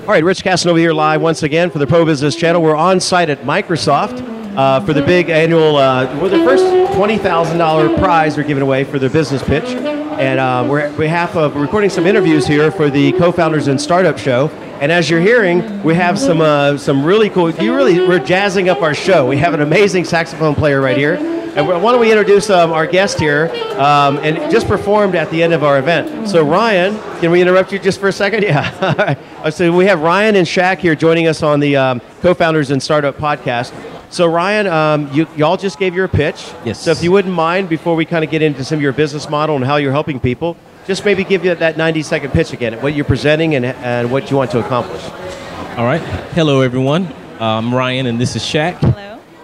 All right, Rich Casanova here live once again for the Pro Business Channel. We're on site at Microsoft for the big annual, the first $20,000 prize they're giving away for their business pitch. And we're recording some interviews here for the Co-Founders and Startup Show. And as you're hearing, we have some really cool, we're jazzing up our show. We have an amazing saxophone player right here. And why don't we introduce our guest here, and just performed at the end of our event. So Ryan, can we interrupt you just for a second? Yeah. So we have Ryan and Shaq here joining us on the Co-Founders and Startup podcast. So Ryan, y'all just gave your pitch. Yes. So if you wouldn't mind, before we kind of get into some of your business model and how you're helping people, just maybe give you that 90-second pitch again, what you're presenting and what you want to accomplish. All right. Hello, everyone. I'm Ryan, and this is Shaq.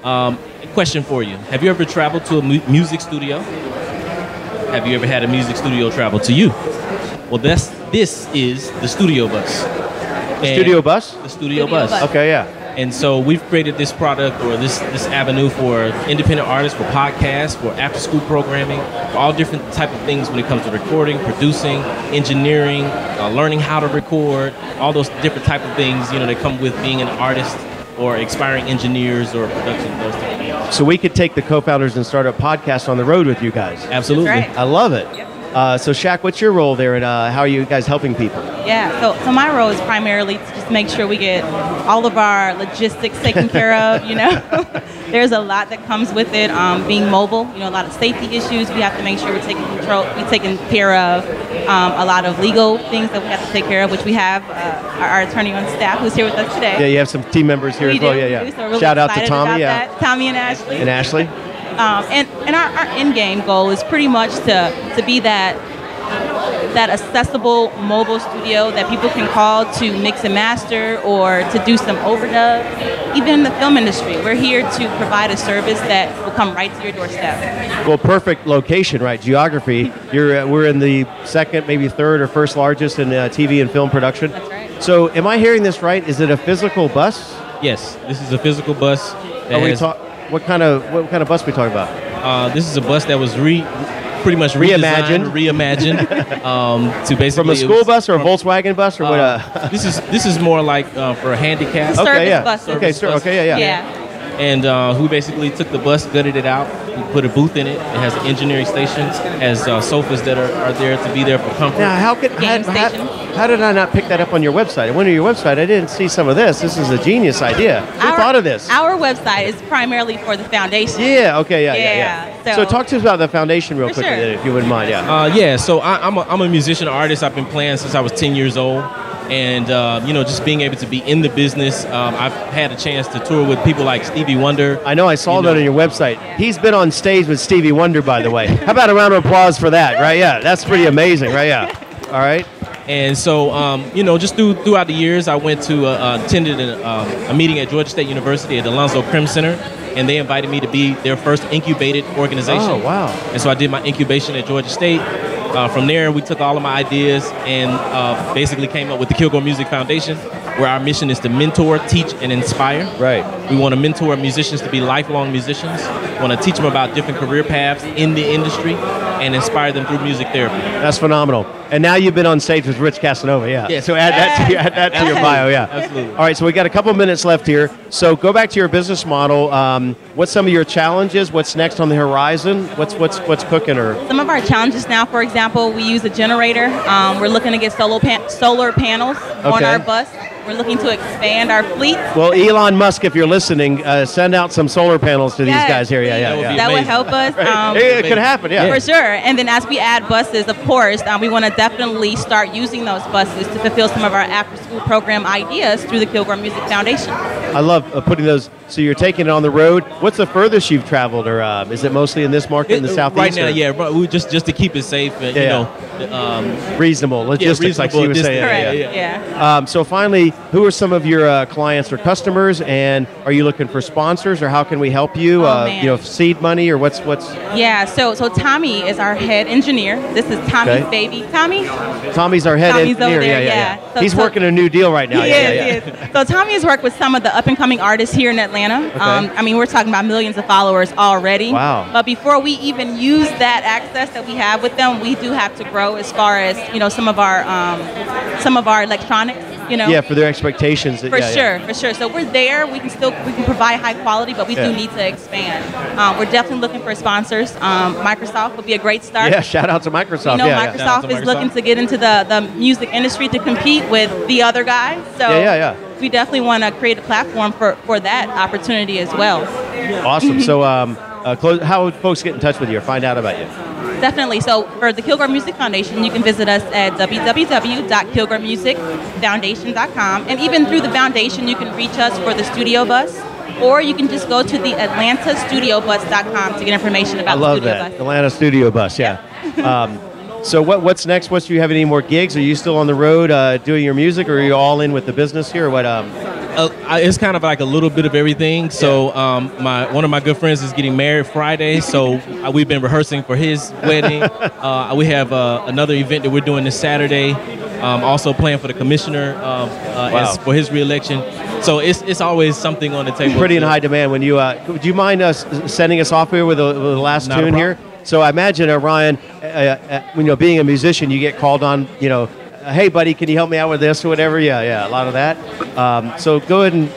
Hello. Question for you. Have you ever traveled to a music studio? Have you ever had a music studio travel to you? Well, this is the studio bus. Studio bus? The studio bus. Okay, yeah. And so we've created this product or this avenue for independent artists, for podcasts, for after-school programming, for all different type of things when it comes to recording, producing, engineering, learning how to record, all those different type of things, that come with being an artist or aspiring engineers or production, those type of things. So we could take the Co-Founders and Startup podcast on the road with you guys. Absolutely. That's right. I love it. Yep. So Shaq, what's your role there, and how are you guys helping people? Yeah, so my role is primarily to just make sure we get all of our logistics taken care of, There's a lot that comes with it, being mobile, a lot of safety issues. We have to make sure we're taking care of a lot of legal things that we have to take care of, which we have our attorney on staff who's here with us today. Yeah, you have some team members here as well. Yeah. So we're really Shout out to excited Tommy. about that. Tommy and Ashley. And Ashley. And our end game goal is pretty much to be that accessible mobile studio that people can call to mix and master or to do some overdubs. Even in the film industry, we're here to provide a service that will come right to your doorstep. Well, perfect location, right? Geography. We're in the second, maybe third or first largest in TV and film production. That's right. So am I hearing this right? Is it a physical bus? Yes, this is a physical bus. What kind of bus are we talking about? This is a bus that was pretty much reimagined to basically from a school bus or a Volkswagen bus or what? This is more like for a handicap. Okay, yeah. Bus. Okay, yeah. Yeah. And we basically took the bus, gutted it out, we put a booth in it. It has an engineering station, has sofas that are there to be there for comfort. Now, how did I not pick that up on your website? I went to your website, I didn't see some of this. This is a genius idea. Who thought of this? Our website is primarily for the foundation. Yeah, okay, yeah. So talk to us about the foundation real quickly, sure. if you wouldn't mind, yeah. So I'm a musician, artist. I've been playing since I was 10 years old. And, just being able to be in the business, I've had a chance to tour with people like Stevie Wonder. I know, I saw that on your website. He's been on stage with Stevie Wonder, by the way. How about a round of applause for that, right? Yeah, that's pretty amazing, right? Yeah. All right. And so, just throughout the years, I went to attended a meeting at Georgia State University at the Alonzo Krim Center, and they invited me to be their first incubated organization. Oh, wow. And so I did my incubation at Georgia State. From there, we took all of my ideas and basically came up with the Kilgore Music Foundation, where our mission is to mentor, teach, and inspire. Right. We want to mentor musicians to be lifelong musicians. We want to teach them about different career paths in the industry and inspire them through music therapy. That's phenomenal. And now you've been on stage with Rich Casanova, yeah. Yeah. So add that to your bio, yeah. Absolutely. All right, so we got a couple minutes left here. So go back to your business model. What's some of your challenges? What's next on the horizon? What's cooking? Or some of our challenges now, for example, we use a generator. We're looking to get solar panels on our bus. We're looking to expand our fleet. Well, Elon Musk, if you're listening, send out some solar panels to these guys here. Yeah. That would help us. It could happen, yeah. For sure. And then as we add buses, of course, we want to definitely start using those buses to fulfill some of our after-school program ideas through the Kilgore Music Foundation. I love putting those. So you're taking it on the road. What's the furthest you've traveled, or is it mostly in this market in the southeast? Right now, yeah. We just to keep it safe and reasonable logistics, like you were saying. Correct. Yeah. So finally, who are some of your clients or customers, and are you looking for sponsors, or how can we help you? Seed money, or what's? Yeah, so Tommy is our head engineer. This is Tommy's baby. Tommy's our head Tommy's engineer. Over there, Yeah. He's working a new deal right now. He is. So Tommy has worked with some of the up-and-coming artists here in Atlanta. Okay. We're talking about millions of followers already. Wow. But before we even use that access that we have with them, we do have to grow as far as some of our electronics. Yeah, for their expectations. For sure. So we're there. We can provide high quality, but we do need to expand. We're definitely looking for sponsors. Microsoft would be a great start. Yeah, shout out to Microsoft. Microsoft is looking to get into the music industry to compete with the other guys. So we definitely want to create a platform for that opportunity as well. Awesome. So how would folks get in touch with you or find out about you? Definitely. So for the Kilgore Music Foundation, you can visit us at www.kilgoremusicfoundation.com. And even through the foundation, you can reach us for the studio bus, or you can just go to the atlantastudiobus.com to get information about the studio bus. Atlanta Studio Bus, yeah. So what's next? Do you have any more gigs? Are you still on the road doing your music, or are you all in with the business here, or what? It's kind of like a little bit of everything. So one of my good friends is getting married Friday, so we've been rehearsing for his wedding. We have another event that we're doing this Saturday. Also playing for the commissioner for his re-election. So it's always something on the table. Pretty in high demand. When you would you mind sending us off here with the last tune here? So I imagine, Ryan, being a musician, you get called on, hey, buddy, can you help me out with this or whatever? Yeah, a lot of that. So go ahead and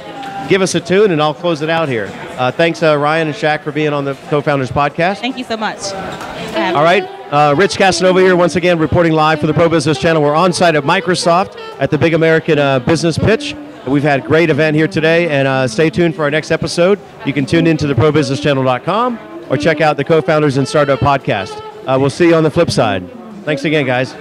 give us a tune, and I'll close it out here. Thanks, Ryan and Shaq, for being on the Co-Founders Podcast. Thank you so much. All right. Rich Casanova here, once again, reporting live for the Pro Business Channel. We're on site at Microsoft at the Big American Business Pitch. We've had a great event here today, and stay tuned for our next episode. You can tune into the ProBusinessChannel.com or check out the Co-Founders and Startup Podcast. We'll see you on the flip side. Thanks again, guys.